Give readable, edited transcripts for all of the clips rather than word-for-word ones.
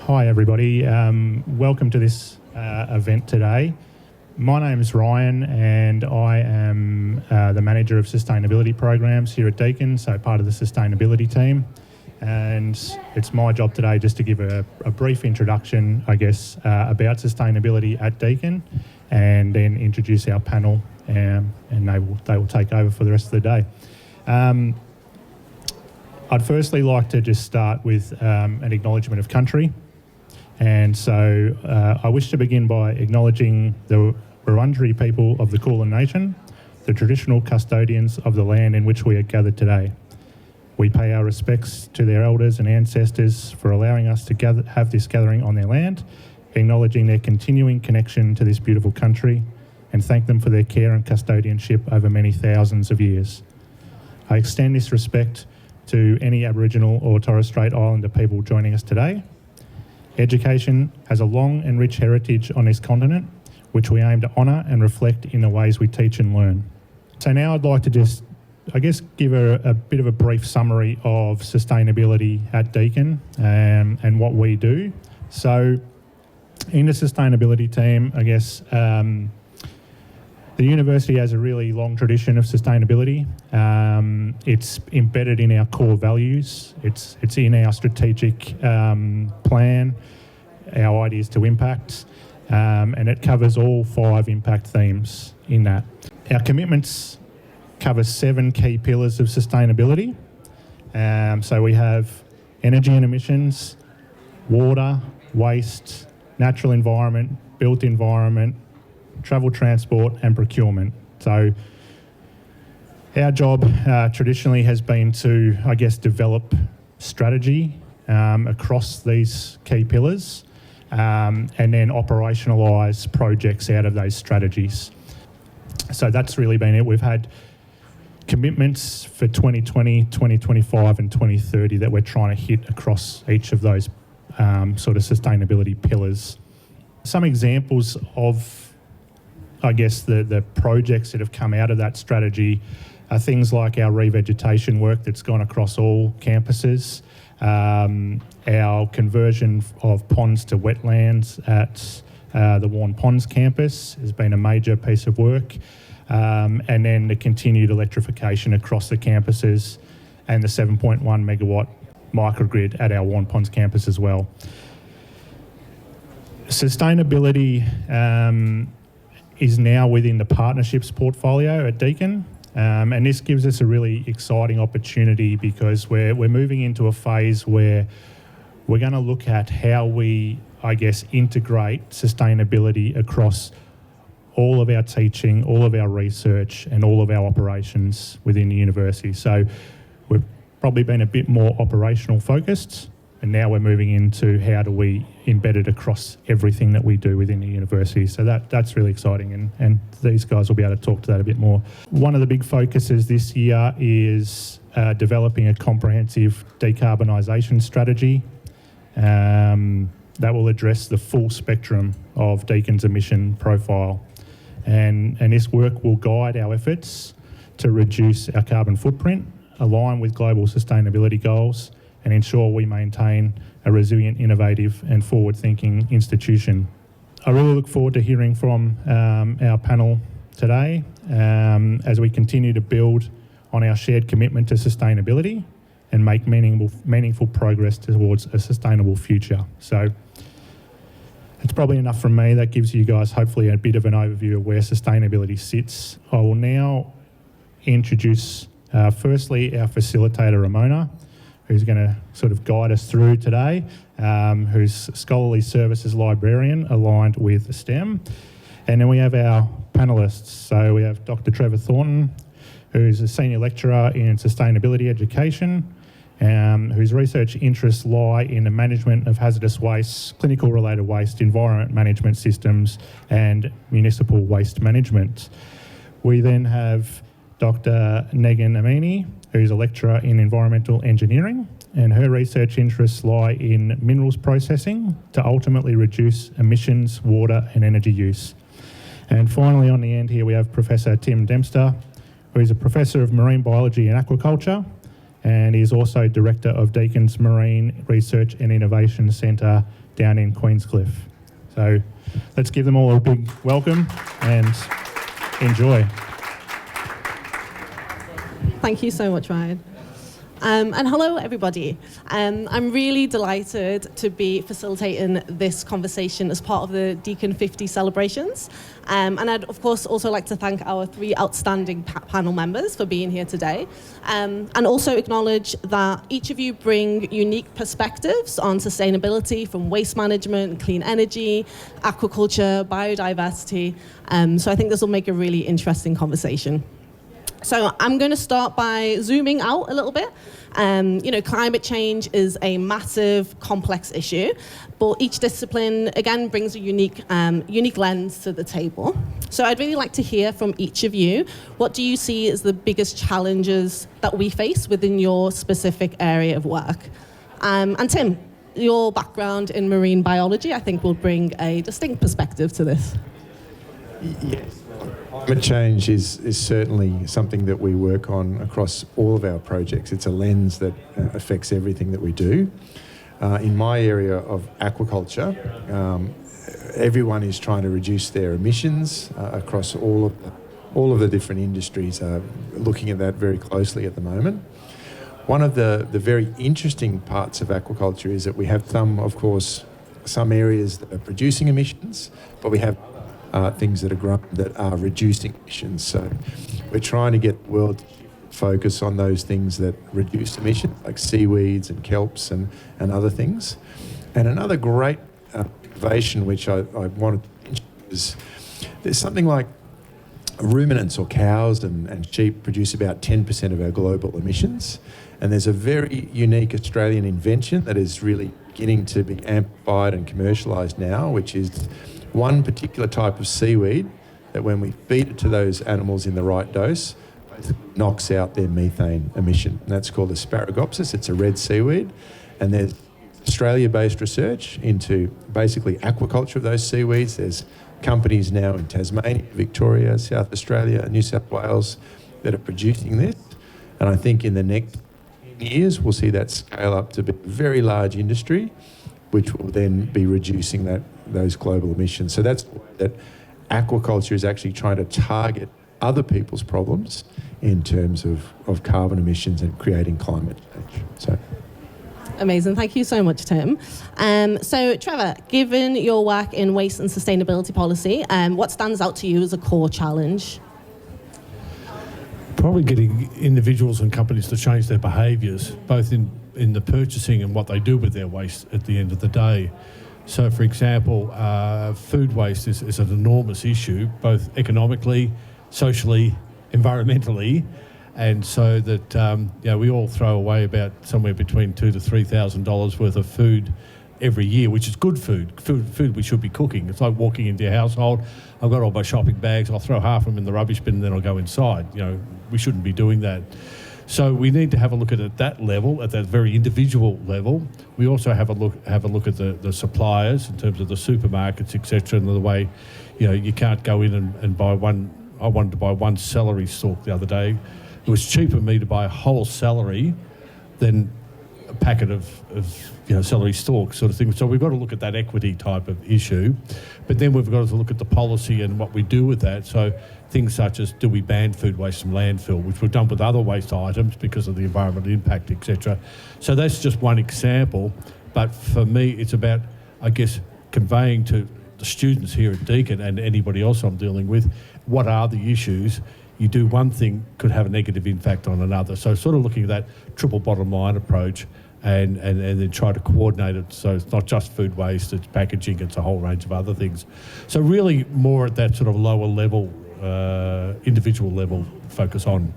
Hi everybody, welcome to this event today. My name is Ryan and I am the Manager of Sustainability Programs here at Deakin, so part of the sustainability team. And it's my job today just to give a brief introduction, I guess, about sustainability at Deakin, and then introduce our panel, and they will take over for the rest of the day. I'd firstly like to just start with an acknowledgement of country. And so I wish to begin by acknowledging the Wurundjeri people of the Kulin Nation, the traditional custodians of the land in which we are gathered today. We pay our respects to their elders and ancestors for allowing us to have this gathering on their land, acknowledging their continuing connection to this beautiful country, and thank them for their care and custodianship over many thousands of years. I extend this respect to any Aboriginal or Torres Strait Islander people joining us today. Education has a long and rich heritage on this continent, which we aim to honour and reflect in the ways we teach and learn. So now I'd like to just, give a bit of a brief summary of sustainability at Deakin and what we do. So in the sustainability team, the university has a really long tradition of sustainability. It's embedded in our core values. It's in our strategic plan, our ideas to impact, and it covers all 5 impact themes in that. Our commitments cover 7 key pillars of sustainability. So we have energy and emissions, water, waste, natural environment, built environment, travel, transport and procurement. So our job traditionally has been to, develop strategy across these key pillars and then operationalise projects out of those strategies. So that's really been it. We've had commitments for 2020, 2025 and 2030 that we're trying to hit across each of those sort of sustainability pillars. Some examples of the projects that have come out of that strategy are things like our revegetation work that's gone across all campuses, our conversion of ponds to wetlands at the Warren Ponds campus has been a major piece of work, and then the continued electrification across the campuses and the 7.1 megawatt microgrid at our Warren Ponds campus as well. Sustainability is now within the partnerships portfolio at Deakin, and this gives us a really exciting opportunity because we're moving into a phase where we're going to look at how we, integrate sustainability across all of our teaching, all of our research and all of our operations within the university. So we've probably been a bit more operational focused, and now we're moving into how do we embed it across everything that we do within the university. So that's really exciting, and these guys will be able to talk to that a bit more. One of the big focuses this year is developing a comprehensive decarbonisation strategy that will address the full spectrum of Deakin's emission profile. And this work will guide our efforts to reduce our carbon footprint, align with global sustainability goals, and ensure we maintain a resilient, innovative and forward-thinking institution. I really look forward to hearing from our panel today as we continue to build on our shared commitment to sustainability and make meaningful progress towards a sustainable future. So it's probably enough from me. That gives you guys hopefully a bit of an overview of where sustainability sits. I will now introduce firstly our facilitator, Ramona, who's going to sort of guide us through today, who's scholarly services librarian aligned with STEMM. And then we have our panellists. So we have Dr. Trevor Thornton, who's a senior lecturer in sustainability education, whose research interests lie in the management of hazardous waste, clinical related waste, environment management systems, and municipal waste management. We then have Dr. Negin Amini, who's a lecturer in environmental engineering, and her research interests lie in minerals processing to ultimately reduce emissions, water and energy use. And finally on the end here we have Professor Tim Dempster, who is a Professor of Marine Biology and Aquaculture, and he is also Director of Deakin's Marine Research and Innovation Centre, down in Queenscliff. So let's give them all a big welcome and enjoy. Thank you so much, Ryan. And hello, everybody. I'm really delighted to be facilitating this conversation as part of the Deakin 50 celebrations. And I'd, of course, also like to thank our 3 outstanding panel members for being here today. And also acknowledge that each of you bring unique perspectives on sustainability, from waste management, clean energy, aquaculture, biodiversity. So I think this will make a really interesting conversation. So I'm going to start by zooming out a little bit. Climate change is a massive, complex issue, but each discipline, again, brings a unique lens to the table. So I'd really like to hear from each of you. What do you see as the biggest challenges that we face within your specific area of work? And Tim, your background in marine biology, I think, will bring a distinct perspective to this. Yes. Climate change is certainly something that we work on across all of our projects. It's a lens that affects everything that we do. In my area of aquaculture, everyone is trying to reduce their emissions across all of the different industries, looking at that very closely at the moment. One of the very interesting parts of aquaculture is that we have some areas that are producing emissions, but we have things that are reducing emissions. So we're trying to get the world to focus on those things that reduce emissions, like seaweeds and kelps and other things. And another great innovation which I wanted to mention is there's something like ruminants or cows and sheep produce about 10% of our global emissions. And there's a very unique Australian invention that is really beginning to be amplified and commercialised now, which is one particular type of seaweed that when we feed it to those animals in the right dose, knocks out their methane emission. And that's called Asparagopsis. It's a red seaweed. And there's Australia-based research into basically aquaculture of those seaweeds. There's companies now in Tasmania, Victoria, South Australia, New South Wales that are producing this. And I think in the next years, we'll see that scale up to be a very large industry, which will then be reducing those global emissions. So that's that aquaculture is actually trying to target other people's problems in terms of carbon emissions and creating climate change. So. Amazing. Thank you so much, Tim. So, Trevor, given your work in waste and sustainability policy, what stands out to you as a core challenge? Probably getting individuals and companies to change their behaviours, both in the purchasing and what they do with their waste at the end of the day. So, for example, food waste is an enormous issue, both economically, socially, environmentally, and so that we all throw away about somewhere between $2,000 to $3,000 worth of food every year, which is good food we should be cooking. It's like walking into your household. I've got all my shopping bags. I'll throw half of them in the rubbish bin and then I'll go inside. We shouldn't be doing that. So we need to have a look at it at that level, at that very individual level. We also have a look at the suppliers in terms of the supermarkets, etc. And the way, you can't go in and buy one. I wanted to buy one celery stalk the other day. It was cheaper for me to buy a whole celery than a packet of celery stalks, sort of thing. So we've got to look at that equity type of issue, but then we've got to look at the policy and what we do with that. So things such as, do we ban food waste from landfill, which we've done with other waste items because of the environmental impact, etc. So that's just one example. But for me, it's about, I guess, conveying to the students here at Deakin and anybody else I'm dealing with, what are the issues? You do one thing could have a negative impact on another. So sort of looking at that triple bottom line approach and then try to coordinate it so it's not just food waste, it's packaging, it's a whole range of other things. So really more at that sort of lower level, individual level focus on.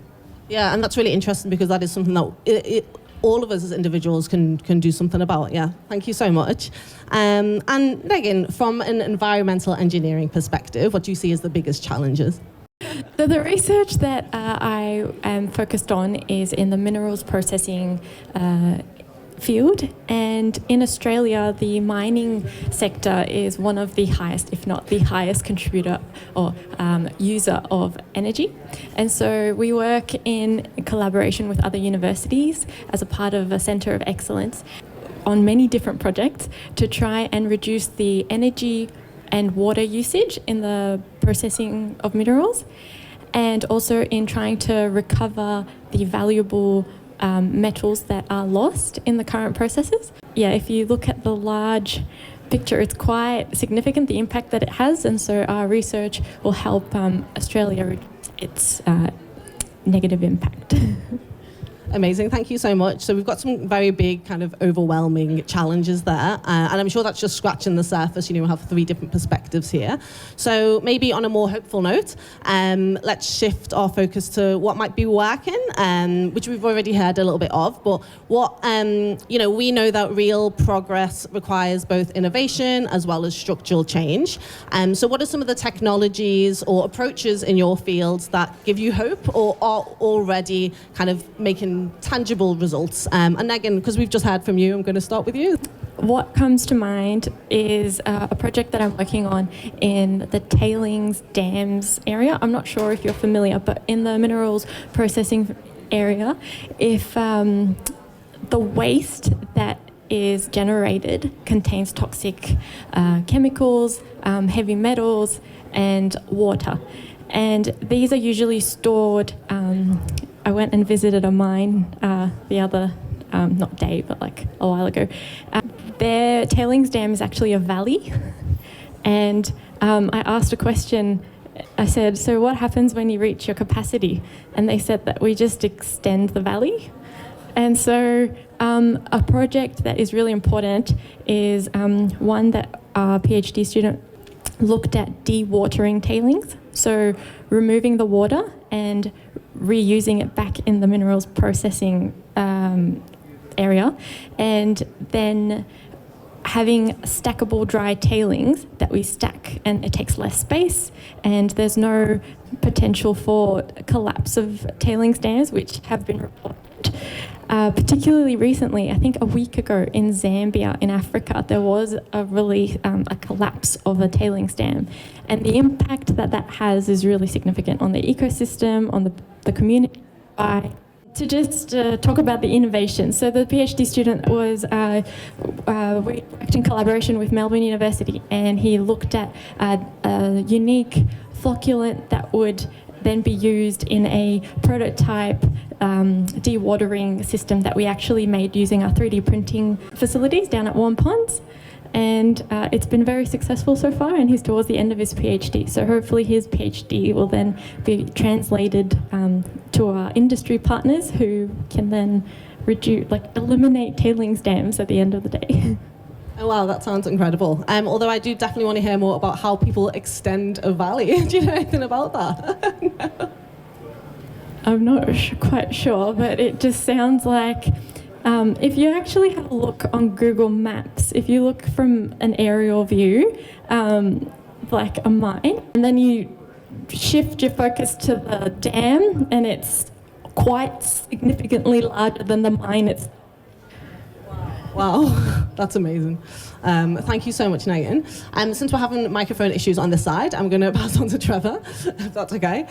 Yeah, and that's really interesting because that is something that all of us as individuals can do something about. Yeah, thank you so much. And Negin, from an environmental engineering perspective, what do you see as the biggest challenges? The research that I am focused on is in the minerals processing field, and in Australia the mining sector is one of the highest, if not the highest contributor or user of energy, and so we work in collaboration with other universities as a part of a centre of excellence. on many different projects to try and reduce the energy and water usage in the processing of minerals, and also in trying to recover the valuable metals that are lost in the current processes. Yeah, if you look at the large picture, it's quite significant, the impact that it has, and so our research will help Australia reduce its negative impact. Amazing, thank you so much. So we've got some very big kind of overwhelming challenges there, and I'm sure that's just scratching the surface. We have 3 different perspectives here. So maybe on a more hopeful note, let's shift our focus to what might be working, which we've already heard a little bit of, but what, we know that real progress requires both innovation as well as structural change. So what are some of the technologies or approaches in your fields that give you hope or are already kind of making tangible results? And Negin, because we've just heard from you, I'm going to start with you. What comes to mind is a project that I'm working on in the tailings dams area. I'm not sure if you're familiar, but in the minerals processing area, if the waste that is generated contains toxic chemicals, heavy metals, and water. And these are usually stored. I went and visited a mine the other, not day, but like a while ago. Their tailings dam is actually a valley. And I asked a question. I said, so what happens when you reach your capacity? And they said that we just extend the valley. And so a project that is really important is one that our PhD student looked at dewatering tailings. So removing the water and reusing it back in the minerals processing area, and then having stackable dry tailings that we stack, and it takes less space, and there's no potential for collapse of tailings dams, which have been reported. Particularly recently, I think a week ago in Zambia in Africa, there was a collapse of a tailings dam. And the impact that has is really significant on the ecosystem, on the community. To just talk about the innovation. So the PhD student was we worked in collaboration with Melbourne University, and he looked at a unique flocculant that would then be used in a prototype dewatering system that we actually made using our 3D printing facilities down at Warm Ponds. And it's been very successful so far, and he's towards the end of his PhD. So hopefully his PhD will then be translated to our industry partners, who can then eliminate tailings dams at the end of the day. Oh wow, that sounds incredible. Although I do definitely want to hear more about how people extend a valley. Do you know anything about that? No. I'm not quite sure, but it just sounds like if you actually have a look on Google Maps, if you look from an aerial view, like a mine, and then you shift your focus to the dam, and it's quite significantly larger than the mine itself. Wow, that's amazing. Thank you so much, Negin. Since we're having microphone issues on this side, I'm going to pass on to Trevor, if that's okay.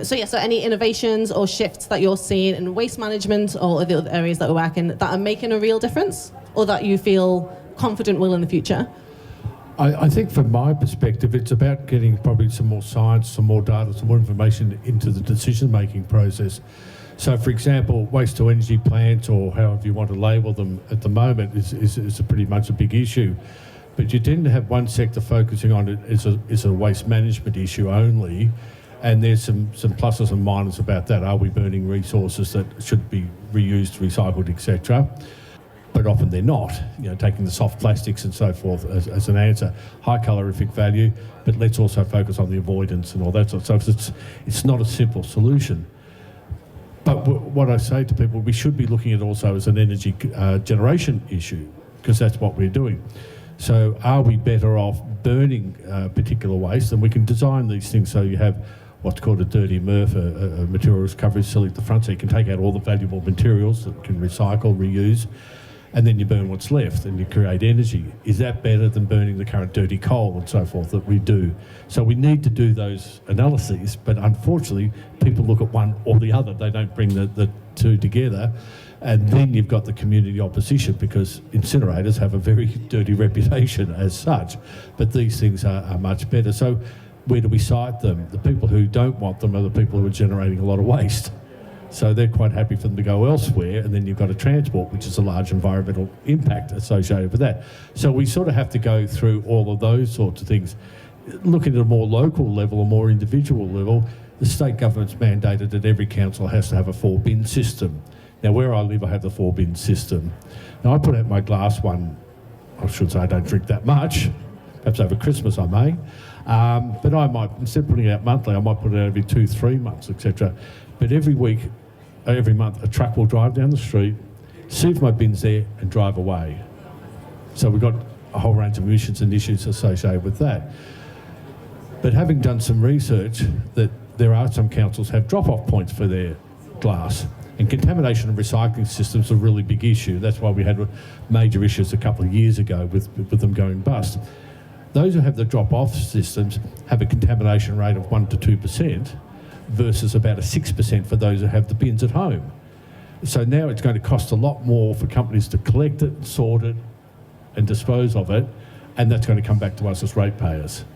So any innovations or shifts that you're seeing in waste management or the other areas that we're working that are making a real difference, or that you feel confident will in the future? I think from my perspective, it's about getting probably some more science, some more data, some more information into the decision-making process. So, for example, waste-to-energy plants, or however you want to label them at the moment, is pretty much a big issue. But you tend to have one sector focusing on it as a waste management issue only, and there's some pluses and minuses about that. Are we burning resources that should be reused, recycled, etc.? But often they're not, taking the soft plastics and so forth as an answer. High calorific value, but let's also focus on the avoidance and all that sort of stuff. So it's not a simple solution. But what I say to people, we should be looking at also as an energy generation issue, because that's what we're doing. So are we better off burning particular waste? And we can design these things so you have what's called a dirty MRF, a materials recovery facility at the front, so you can take out all the valuable materials that you can recycle, reuse, and then you burn what's left and you create energy. Is that better than burning the current dirty coal and so forth that we do? So we need to do those analyses, but unfortunately people look at one or the other. They don't bring the two together. And then you've got the community opposition, because incinerators have a very dirty reputation as such. But these things are much better. So where do we site them? The people who don't want them are the people who are generating a lot of waste. So they're quite happy for them to go elsewhere, and then you've got a transport, which is a large environmental impact associated with that. So we sort of have to go through all of those sorts of things. Looking at a more local level, a more individual level, the state government's mandated that every council has to have a 4-bin system. Now, where I live, I have the 4-bin system. Now, I put out my glass one. I should say I don't drink that much. Perhaps over Christmas I may. But I might, instead of putting it out monthly, I might put it out every 2-3 months, etc. But every week, every month, a truck will drive down the street, see if my bin's there, and drive away. So we've got a whole range of emissions and issues associated with that. But having done some research, that there are some councils have drop-off points for their glass. And contamination and recycling systems are a really big issue. That's why we had major issues a couple of years ago with them going bust. Those who have the drop-off systems have a contamination rate of 1 to 2% versus about a 6% for those who have the bins at home. So now it's going to cost a lot more for companies to collect it, sort it, and dispose of it, and that's going to come back to us as ratepayers.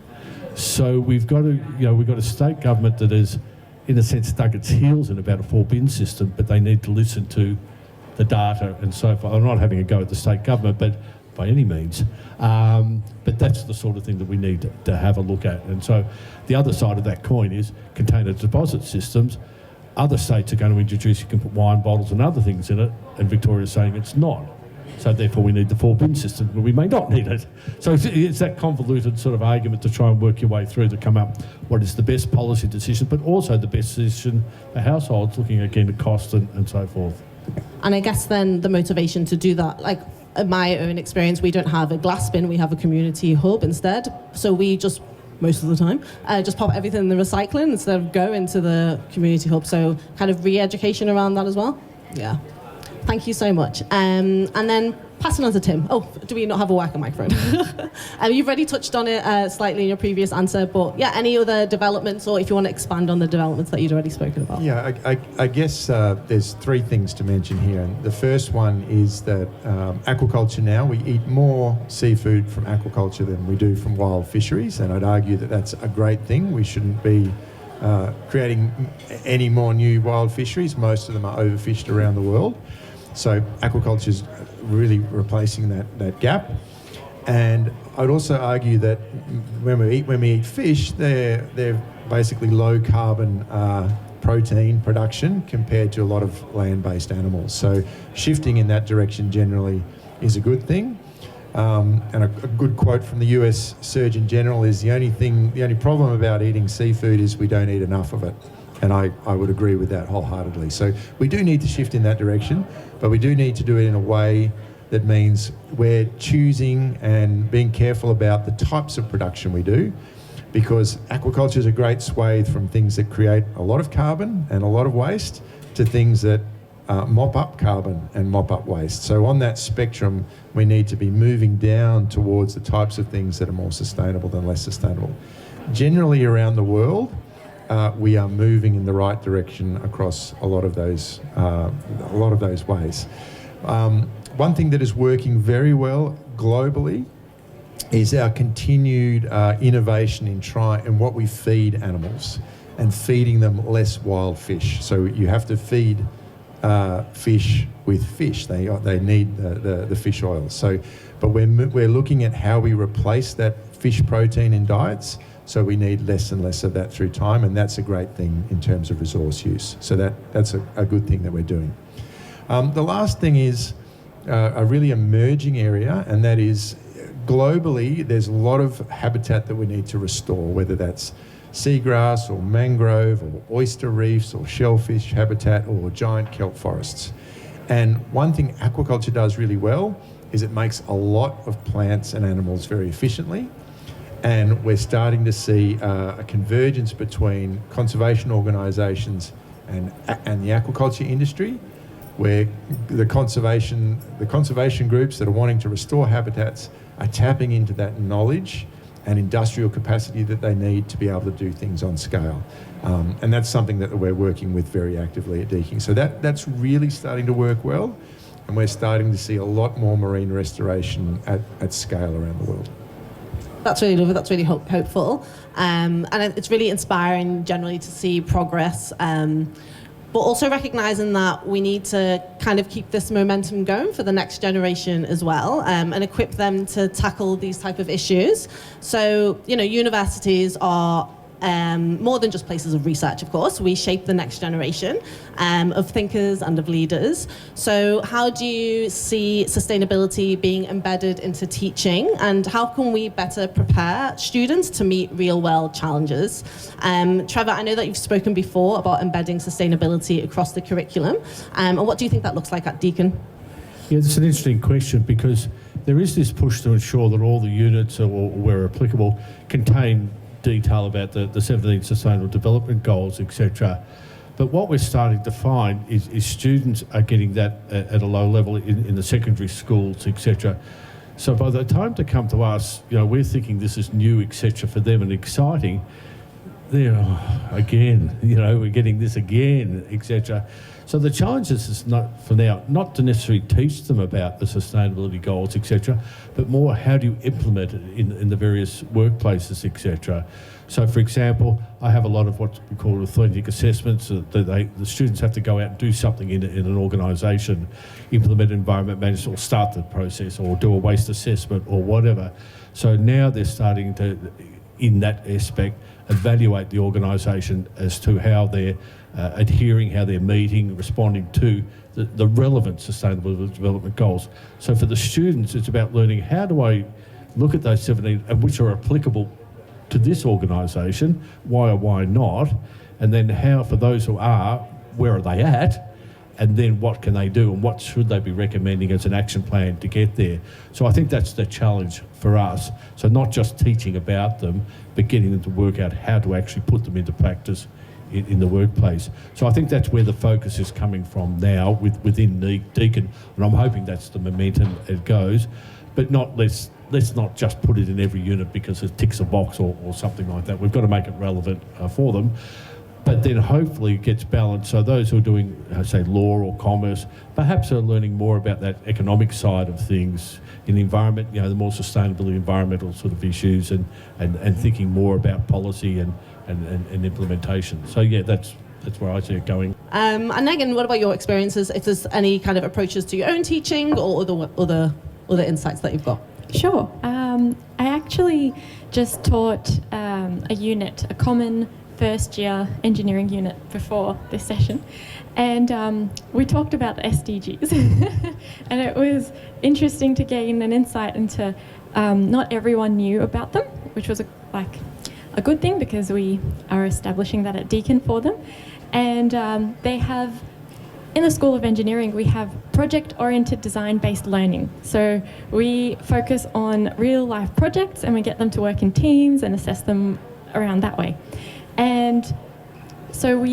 So we've got a state government that is, in a sense, dug its heels in about a 4-bin system, but they need to listen to the data and so forth. I'm not having a go at the state government, but by any means. But that's the sort of thing that we need to have a look at. And so the other side of that coin is container deposit systems. Other states are going to introduce, you can put wine bottles and other things in it, and Victoria's saying it's not. So therefore we need the 4-bin system, but we may not need it. So it's that convoluted sort of argument to try and work your way through to come up what is the best policy decision, but also the best decision for households, looking again at cost and so forth. And I guess then the motivation to do that, like in my own experience, we don't have a glass bin, we have a community hub instead. So we just, most of the time, just pop everything in the recycling instead of go into the community hub. So kind of re-education around that as well. Yeah. Thank you so much. And then passing on to Tim. Oh, do we not have a working microphone? You've already touched on it slightly in your previous answer, but yeah, any other developments, or if you want to expand on the developments that you'd already spoken about? Yeah, I guess there's 3 things to mention here. The first one is that aquaculture now, we eat more seafood from aquaculture than we do from wild fisheries, and I'd argue that that's a great thing. We shouldn't be creating any more new wild fisheries. Most of them are overfished around the world. So aquaculture is really replacing that gap. And I'd also argue that when we eat fish, they're basically low carbon protein production compared to a lot of land-based animals. So shifting in that direction generally is a good thing. And a good quote from the US Surgeon General is the only problem about eating seafood is we don't eat enough of it. And I would agree with that wholeheartedly. So we do need to shift in that direction, but we do need to do it in a way that means we're choosing and being careful about the types of production we do, because aquaculture is a great swathe from things that create a lot of carbon and a lot of waste to things that mop up carbon and mop up waste. So on that spectrum, we need to be moving down towards the types of things that are more sustainable than less sustainable. Generally around the world, we are moving in the right direction across a lot of those ways. One thing that is working very well globally is our continued innovation in what we feed animals and feeding them less wild fish. So you have to feed fish with fish. They need the fish oil. So, but we're looking at how we replace that fish protein in diets. So we need less and less of that through time, and that's a great thing in terms of resource use. So that's a good thing that we're doing. The last thing is a really emerging area, and that is globally there's a lot of habitat that we need to restore, whether that's seagrass or mangrove or oyster reefs or shellfish habitat or giant kelp forests. And one thing aquaculture does really well is it makes a lot of plants and animals very efficiently. And we're starting to see a convergence between conservation organisations and the aquaculture industry, where the conservation groups that are wanting to restore habitats are tapping into that knowledge and industrial capacity that they need to be able to do things on scale. And that's something that we're working with very actively at Deakin. So that's really starting to work well, and we're starting to see a lot more marine restoration at scale around the world. That's really lovely. That's really hopeful. And it's really inspiring generally to see progress, but also recognising that we need to kind of keep this momentum going for the next generation as well, and equip them to tackle these type of issues. So, universities are more than just places of research, of course. We shape the next generation of thinkers and of leaders. So how do you see sustainability being embedded into teaching, and how can we better prepare students to meet real-world challenges? Trevor, I know that you've spoken before about embedding sustainability across the curriculum. And what do you think that looks like at Deakin? Yeah, it's an interesting question, because there is this push to ensure that all the units, or where applicable, contain detail about the 17 Sustainable Development Goals, etc. But what we're starting to find is students are getting that at a low level in the secondary schools, etc. So by the time to come to us, we're thinking this is new, etc. for them and exciting. Again, we're getting this again, etc. So the challenge is not for now, not to necessarily teach them about the sustainability goals, etc., but more how do you implement it in the various workplaces, etc. So, for example, I have a lot of what we call authentic assessments. The students have to go out and do something in an organisation, implement environment management, or start the process, or do a waste assessment, or whatever. So now they're starting to, in that aspect, evaluate the organisation as to how they're adhering, how they're meeting, responding to the relevant sustainable development goals. So for the students, it's about learning, how do I look at those 17 and which are applicable to this organisation, why or why not, and then how, for those who are, where are they at, and then what can they do and what should they be recommending as an action plan to get there. So I think that's the challenge for us. So not just teaching about them, but getting them to work out how to actually put them into practice in the workplace. So I think that's where the focus is coming from now within Deakin, and I'm hoping that's the momentum it goes. But let's not just put it in every unit because it ticks a box or something like that. We've got to make it relevant for them. But then hopefully it gets balanced. So those who are doing, say, law or commerce, perhaps are learning more about that economic side of things in the environment, the more sustainability, environmental sort of issues, and thinking more about policy and implementation. So yeah, that's where I see it going. And Negin, what about your experiences? If there's any kind of approaches to your own teaching or other insights that you've got? Sure. I actually just taught a unit, a common first year engineering unit before this session, and we talked about the SDGs and it was interesting to gain an insight into not everyone knew about them, which was a good thing because we are establishing that at Deakin for them. And they have, in the School of Engineering, we have project-oriented design-based learning. So we focus on real-life projects and we get them to work in teams and assess them around that way. And so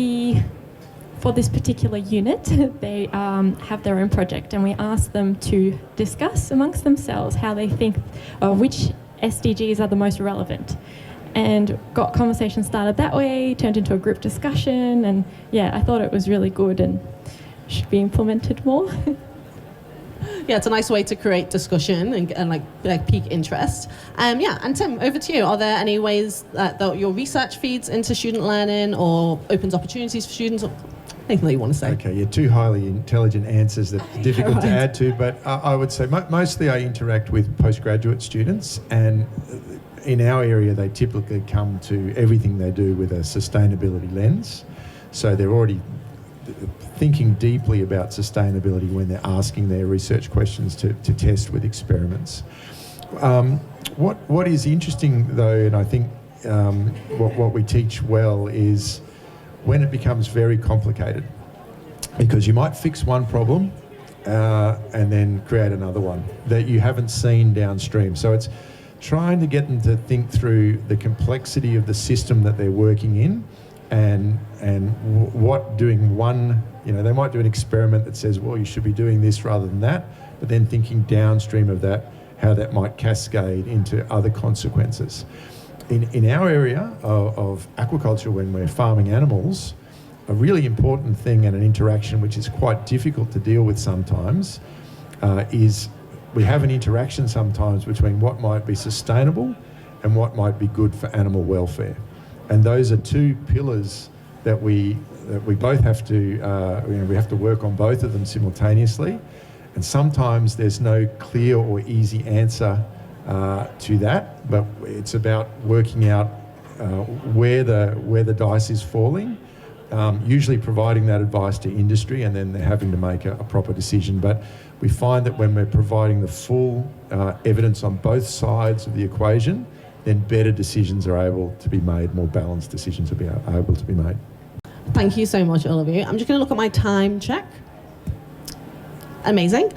for this particular unit, they have their own project, and we ask them to discuss amongst themselves how they think, which SDGs are the most relevant. And got conversation started that way, turned into a group discussion, and yeah, I thought it was really good and should be implemented more. Yeah, it's a nice way to create discussion and pique interest. And Tim, over to you. Are there any ways that your research feeds into student learning or opens opportunities for students? Or anything that you want to say? Okay, yeah, two highly intelligent answers that are difficult to add to, but I would say mostly I interact with postgraduate students, and in our area they typically come to everything they do with a sustainability lens. So they're already thinking deeply about sustainability when they're asking their research questions to test with experiments. What is interesting though, and I think what we teach well, is when it becomes very complicated, because you might fix one problem and then create another one that you haven't seen downstream. So it's trying to get them to think through the complexity of the system that they're working in, and what doing one, they might do an experiment that says, well, you should be doing this rather than that, but then thinking downstream of that, how that might cascade into other consequences. In our area of aquaculture, when we're farming animals, a really important thing and an interaction which is quite difficult to deal with sometimes is we have an interaction sometimes between what might be sustainable and what might be good for animal welfare. And those are two pillars that we both have to, we have to work on both of them simultaneously. And sometimes there's no clear or easy answer to that, but it's about working out where the dice is falling, usually providing that advice to industry, and then they're having to make a proper decision. But we find that when we're providing the full evidence on both sides of the equation, then better decisions are able to be made, more balanced decisions are able to be made. Thank you so much, all of you. I'm just going to look at my time check. Amazing.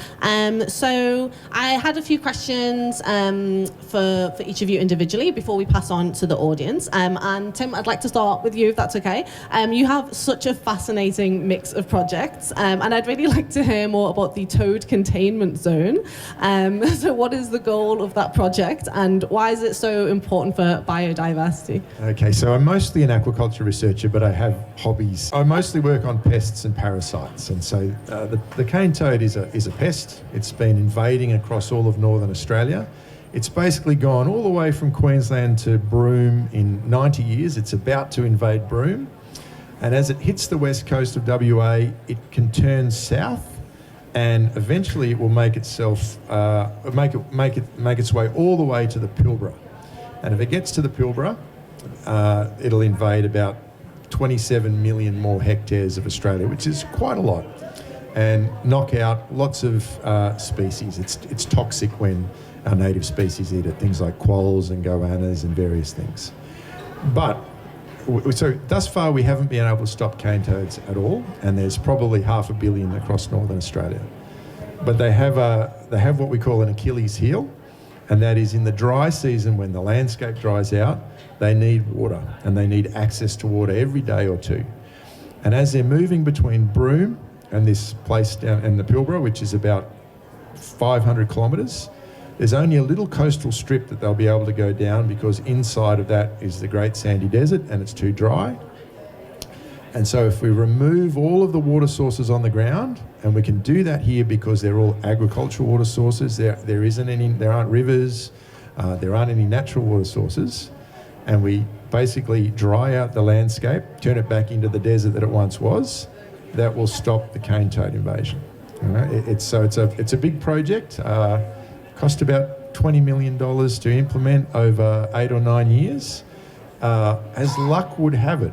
So I had a few questions for each of you individually before we pass on to the audience. And Tim, I'd like to start with you, if that's okay. You have such a fascinating mix of projects, and I'd really like to hear more about the toad containment zone. So what is the goal of that project, and why is it so important for biodiversity? Okay, so I'm mostly an aquaculture researcher, but I have hobbies. I mostly work on pests and parasites, and so the cane toad is a pest. It's been invading across all of northern Australia. It's basically gone all the way from Queensland to Broome in 90 years. It's about to invade Broome. And as it hits the west coast of WA, it can turn south, and eventually it will make itself, make its way all the way to the Pilbara. And if it gets to the Pilbara, it'll invade about 27 million more hectares of Australia, which is quite a lot, and knock out lots of species. It's toxic when our native species eat it, things like quolls and goannas and various things. But, so thus far we haven't been able to stop cane toads at all, and there's probably 500 million across northern Australia. But they have what we call an Achilles heel, and that is in the dry season when the landscape dries out, they need water, and they need access to water every day or two. And as they're moving between Broome and this place down in the Pilbara, which is about 500 kilometres, there's only a little coastal strip that they'll be able to go down, because inside of that is the Great Sandy Desert and it's too dry. And so if we remove all of the water sources on the ground, and we can do that here because they're all agricultural water sources, there aren't rivers, there aren't any natural water sources, and we basically dry out the landscape, turn it back into the desert that it once was, that will stop the cane toad invasion. All right? It's a big project. Cost about $20 million to implement over 8 or 9 years. As luck would have it,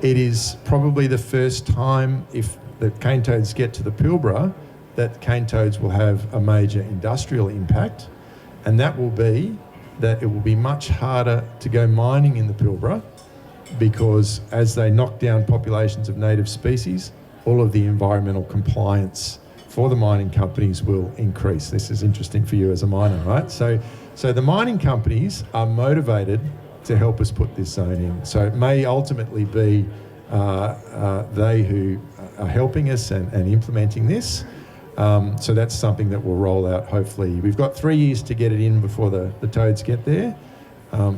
it is probably the first time, if the cane toads get to the Pilbara, that cane toads will have a major industrial impact, and that will be that it will be much harder to go mining in the Pilbara, because as they knock down populations of native species, all of the environmental compliance for the mining companies will increase. This is interesting for you as a miner, right? So the mining companies are motivated to help us put this zone in. So it may ultimately be they who are helping us and implementing this. So that's something that we'll roll out, hopefully. We've got 3 years to get it in before the toads get there.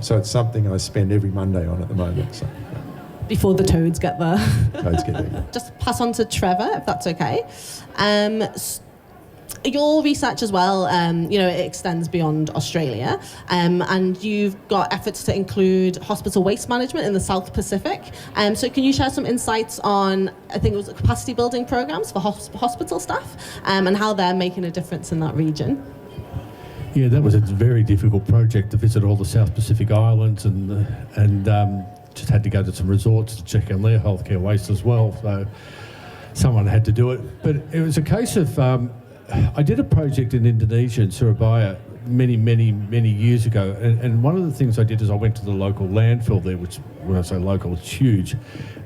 So it's something I spend every Monday on at the moment. So, yeah. Before the toads get there. Toads get there. Just pass on to Trevor, if that's okay. Your research as well, it extends beyond Australia, and you've got efforts to include hospital waste management in the South Pacific. So can you share some insights on, I think it was capacity building programs for hospital staff, and how they're making a difference in that region? Yeah, that was a very difficult project to visit all the South Pacific islands, and just had to go to some resorts to check on their healthcare waste as well. So someone had to do it. But it was a case of, I did a project in Indonesia, in Surabaya, many years ago. And one of the things I did is I went to the local landfill there, which, when I say local, it's huge.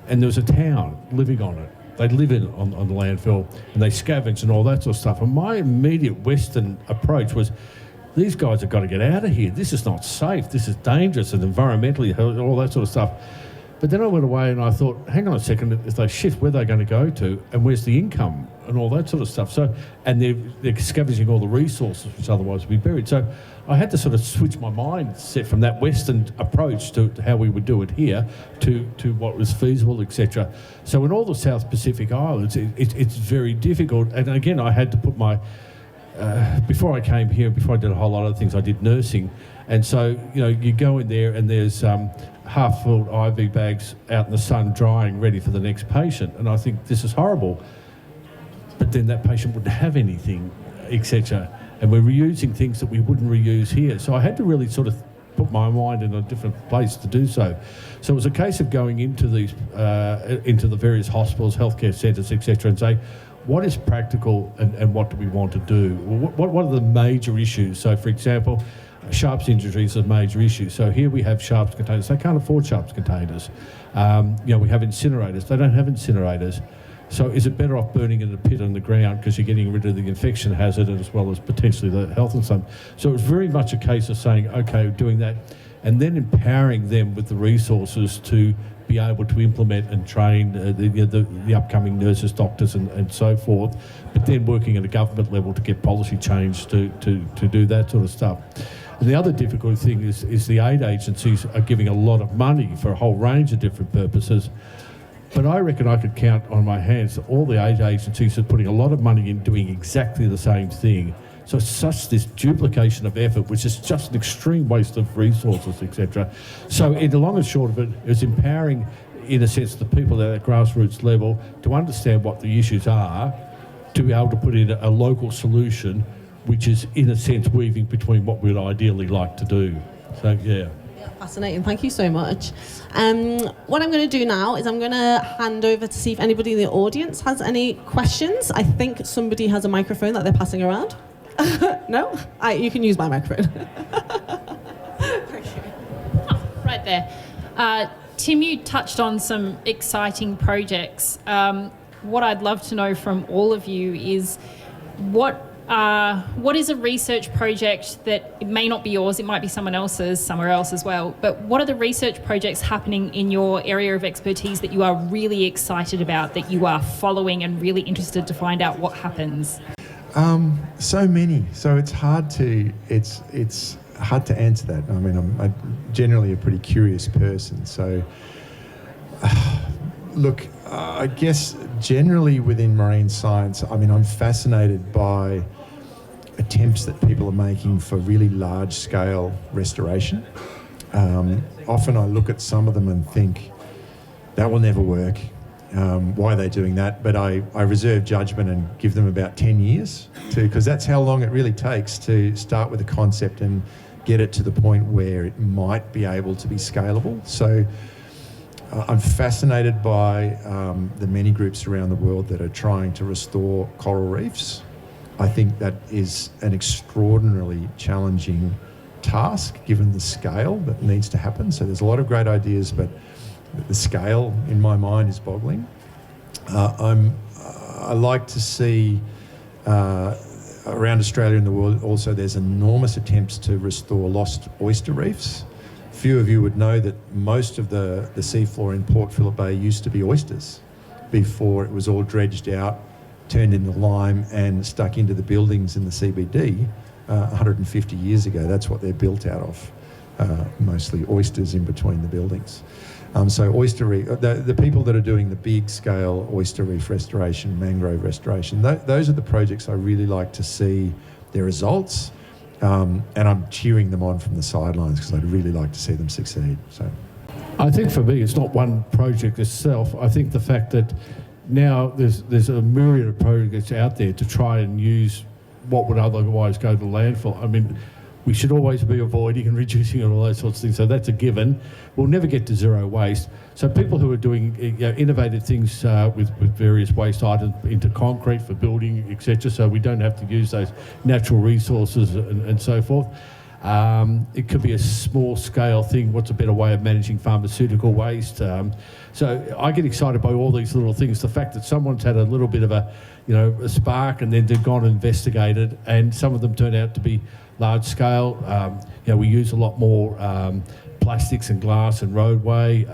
And there was a town living on it. They'd live on the landfill, and they scavenge and all that sort of stuff. And my immediate Western approach was, these guys have got to get out of here. This is not safe. This is dangerous and environmentally, all that sort of stuff. But then I went away and I thought, hang on a second, if they shift, where are they going to go to, and where's the income and all that sort of stuff. So, and they're scavenging all the resources which otherwise would be buried. So I had to sort of switch my mindset from that Western approach to how we would do it here to what was feasible, etc. So in all the South Pacific Islands, it's very difficult. And again, I had to put my, before I came here, before I did a whole lot of things, I did nursing. And so, you know, you go in there and there's half-filled IV bags out in the sun drying, ready for the next patient. And I think this is horrible. But then that patient wouldn't have anything, etc. And we're reusing things that we wouldn't reuse here. So I had to really sort of put my mind in a different place to do so. So it was a case of going into these, into the various hospitals, healthcare centres, etc., and say, what is practical and what do we want to do? What are the major issues? So, for example, sharps injuries are a major issue. So here we have sharps containers. They can't afford sharps containers. You know, we have incinerators. They don't have incinerators. So is it better off burning in a pit on the ground because you're getting rid of the infection hazard as well as potentially the health and so on? So it was very much a case of saying, okay, doing that, and then empowering them with the resources to be able to implement and train the upcoming nurses, doctors and so forth, but then working at a government level to get policy change to do that sort of stuff. And the other difficult thing is the aid agencies are giving a lot of money for a whole range of different purposes. But I reckon I could count on my hands that all the aid agencies are putting a lot of money in doing exactly the same thing. So it's such this duplication of effort, which is just an extreme waste of resources, etc. So in the long and short of it, it's empowering, in a sense, the people at a grassroots level to understand what the issues are, to be able to put in a local solution, which is, in a sense, weaving between what we'd ideally like to do. So, yeah. Fascinating, thank you so much. What I'm going to do now is I'm going to hand over to see if anybody in the audience has any questions. I think somebody has a microphone that they're passing around. No? You can use my microphone. Thank you. Oh, right there. Tim, you touched on some exciting projects. What I'd love to know from all of you is what is a research project that, it may not be yours, it might be someone else's, somewhere else as well, but what are the research projects happening in your area of expertise that you are really excited about, that you are following and really interested to find out what happens? So many. So it's hard to answer that. I mean, I'm generally a pretty curious person. So, look, I guess generally within marine science, I mean, I'm fascinated by attempts that people are making for really large-scale restoration. Often I look at some of them and think, that will never work. Why are they doing that? But I reserve judgment and give them about 10 years, because that's how long it really takes to start with a concept and get it to the point where it might be able to be scalable. So I'm fascinated by the many groups around the world that are trying to restore coral reefs. I think that is an extraordinarily challenging task given the scale that needs to happen. So there's a lot of great ideas, but the scale in my mind is boggling. I like to see around Australia and the world also there's enormous attempts to restore lost oyster reefs. Few of you would know that most of the seafloor in Port Phillip Bay used to be oysters before it was all dredged out, turned into lime and stuck into the buildings in the CBD 150 years ago. That's what they're built out of, mostly oysters in between the buildings. So oyster reef, the people that are doing the big scale oyster reef restoration, mangrove restoration, those are the projects I really like to see their results. And I'm cheering them on from the sidelines because I'd really like to see them succeed. So, I think for me, it's not one project itself. I think the fact that now there's a myriad of projects out there to try and use what would otherwise go to landfill. I mean, we should always be avoiding and reducing and all those sorts of things. So that's a given. We'll never get to zero waste. So people who are doing innovative things with various waste items into concrete for building, etc., so we don't have to use those natural resources and so forth. It could be a small scale thing. What's a better way of managing pharmaceutical waste? So I get excited by all these little things. The fact that someone's had a little bit of a spark and then they've gone and investigated, and some of them turn out to be large scale. We use a lot more plastics and glass and roadway,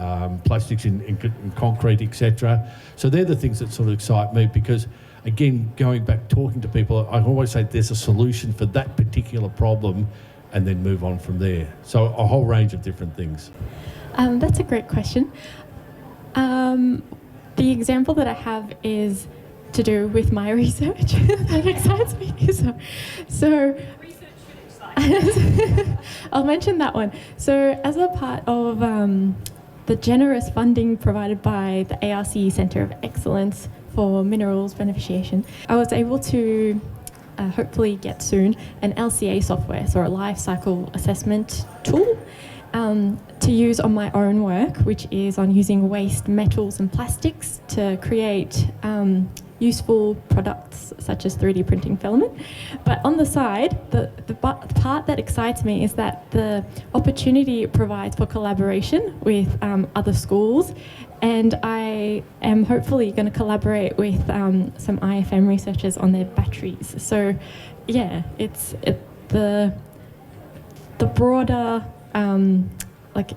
plastics in concrete, etc. So they're the things that sort of excite me, because again, going back, talking to people, I always say there's a solution for that particular problem and then move on from there. So a whole range of different things. That's a great question. The example that I have is to do with my research. That excites me. So I'll mention that one. So as a part of the generous funding provided by the ARC Centre of Excellence for Minerals Beneficiation, I was able to hopefully get soon an LCA software, so a life cycle assessment tool, to use on my own work, which is on using waste metals and plastics to create useful products such as 3D printing filament. But on the side, the part that excites me is that the opportunity it provides for collaboration with other schools, and I am hopefully going to collaborate with some IFM researchers on their batteries. So yeah, the broader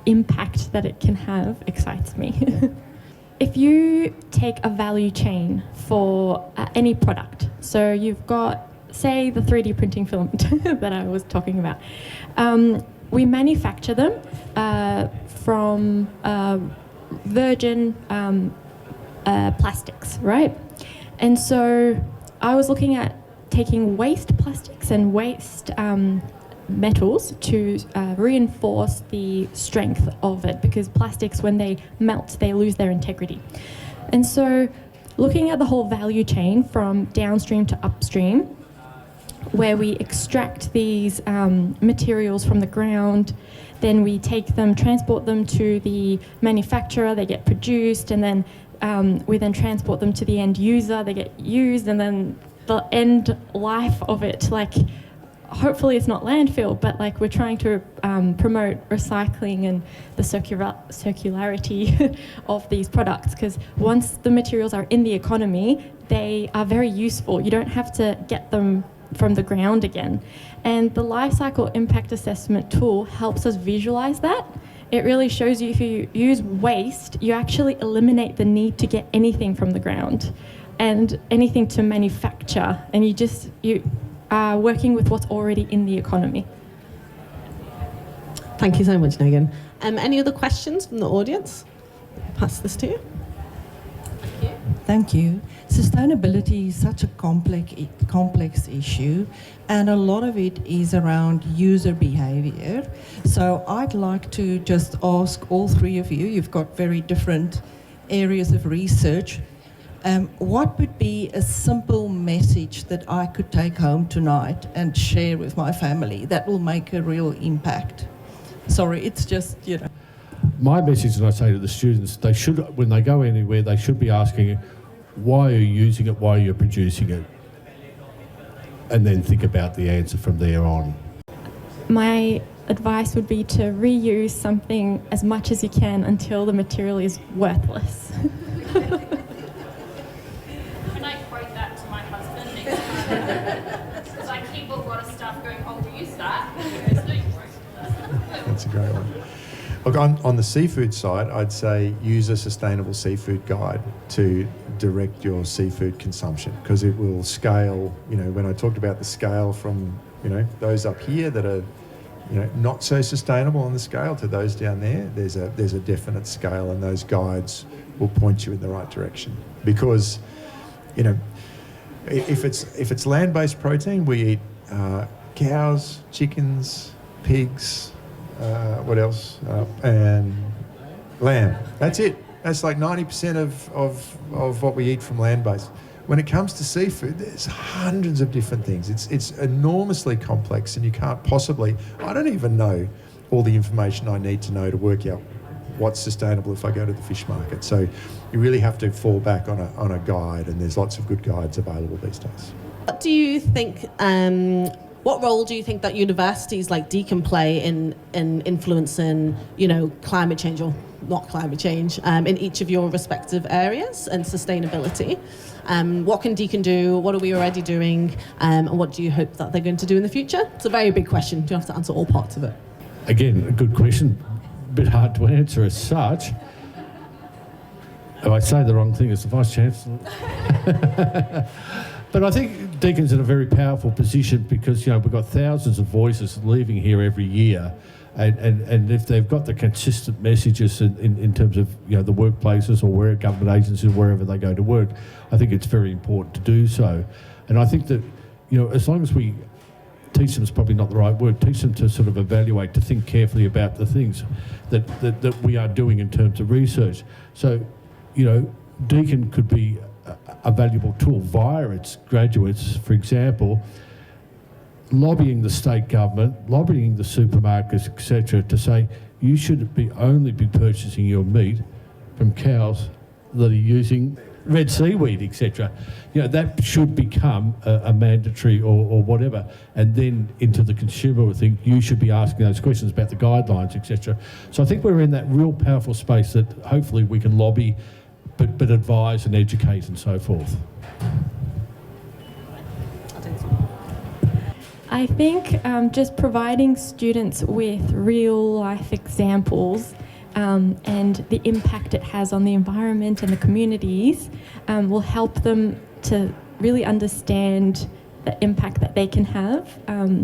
impact that it can have excites me. If you take a value chain for any product, so you've got, say, the 3D printing filament that I was talking about, we manufacture them from virgin plastics, right? And so I was looking at taking waste plastics and waste metals to reinforce the strength of it, because plastics, when they melt, they lose their integrity. And so looking at the whole value chain from downstream to upstream, where we extract these materials from the ground, then we take them, transport them to the manufacturer, they get produced, and then we then transport them to the end user, they get used, and then the end life of it, hopefully it's not landfill, but we're trying to promote recycling and the circularity of these products, because once the materials are in the economy, they are very useful. You don't have to get them from the ground again. And the life cycle impact assessment tool helps us visualize that. It really shows you, if you use waste, you actually eliminate the need to get anything from the ground and anything to manufacture, and you are working with what's already in the economy. Thank you so much, Negin. Any other questions from the audience? I'll pass this to you. Thank you. Sustainability is such a complex issue, and a lot of it is around user behavior. So I'd like to just ask all three of you, you've got very different areas of research, what would be a simple message that I could take home tonight and share with my family that will make a real impact? Sorry, it's just, My message, and I say to the students, they should, when they go anywhere, they should be asking, why are you using it, why are you producing it? And then think about the answer from there on. My advice would be to reuse something as much as you can until the material is worthless. Can I quote that to my husband next time? Because I keep a lot of stuff going, I'll reuse that. That's a great one. Look, on the seafood side, I'd say use a sustainable seafood guide to direct your seafood consumption, because it will scale, when I talked about the scale from, those up here that are, not so sustainable on the scale to those down there, there's a definite scale, and those guides will point you in the right direction. Because, if it's land-based protein, we eat cows, chickens, pigs, what else? And lamb. That's it. That's like 90% of what we eat from land-based. When it comes to seafood, there's hundreds of different things. It's enormously complex, and you can't possibly, I don't even know all the information I need to know to work out what's sustainable if I go to the fish market. So you really have to fall back on a guide, and there's lots of good guides available these days. What do you think, what role do you think that universities like Deakin play in influencing, climate change, or not climate change, in each of your respective areas and sustainability? What can Deakin do? What are we already doing? And what do you hope that they're going to do in the future? It's a very big question. You have to answer all parts of it. Again, a good question, a bit hard to answer as such. If I say the wrong thing, it's the Vice Chancellor. But I think Deakin's in a very powerful position because, you know, we've got thousands of voices leaving here every year. And if they've got the consistent messages in terms of, you know, the workplaces or where government agencies, wherever they go to work, I think it's very important to do so. And I think that, you know, as long as we teach them is probably not the right word, teach them to sort of evaluate, to think carefully about the things that we are doing in terms of research. So, you know, Deakin could be a valuable tool via its graduates, for example, lobbying the state government, lobbying the supermarkets, etc., to say you should only be purchasing your meat from cows that are using red seaweed, etc. You know, that should become a mandatory or whatever. And then into the consumer thing, you should be asking those questions about the guidelines, etc. So I think we're in that real powerful space that hopefully we can lobby, but advise and educate and so forth. I think just providing students with real life examples and the impact it has on the environment and the communities will help them to really understand the impact that they can have,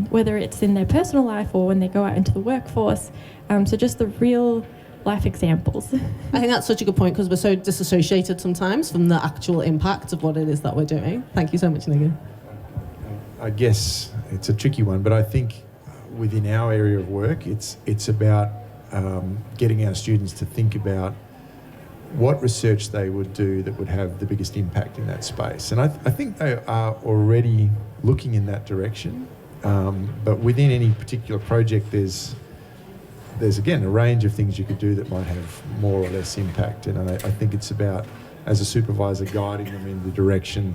whether it's in their personal life or when they go out into the workforce. So just the real life examples. I think that's such a good point because we're so disassociated sometimes from the actual impact of what it is that we're doing. Thank you so much, Negin. I guess it's a tricky one, but I think within our area of work, it's about getting our students to think about what research they would do that would have the biggest impact in that space. And I think they are already looking in that direction, but within any particular project, there's again a range of things you could do that might have more or less impact. And I think it's about, as a supervisor, guiding them in the direction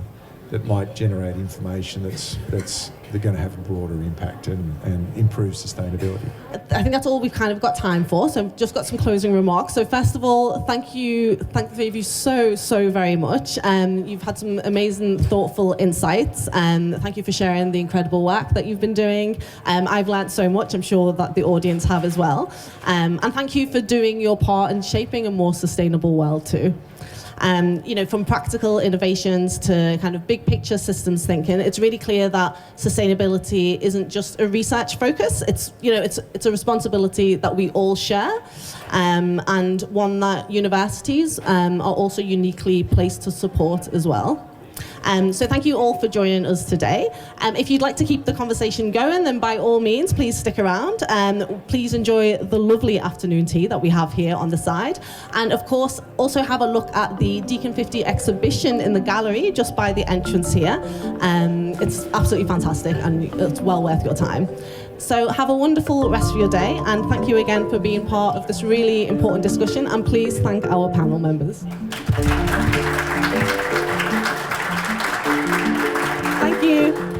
that might generate information that's going to have a broader impact and improve sustainability. I think that's all we've kind of got time for, so I've just got some closing remarks. So first of all, thank the three of you so very much. You've had some amazing, thoughtful insights. Thank you for sharing the incredible work that you've been doing. I've learned so much, I'm sure that the audience have as well. And thank you for doing your part in shaping a more sustainable world too. You know, from practical innovations to kind of big picture systems thinking, it's really clear that sustainability isn't just a research focus. It's, you know, it's a responsibility that we all share, and one that universities are also uniquely placed to support as well. So thank you all for joining us today. If you'd like to keep the conversation going, then by all means, please stick around. Please enjoy the lovely afternoon tea that we have here on the side. And of course, also have a look at the Deakin 50 exhibition in the gallery just by the entrance here. It's absolutely fantastic and it's well worth your time. So have a wonderful rest of your day, and thank you again for being part of this really important discussion, and please thank our panel members. Thank you.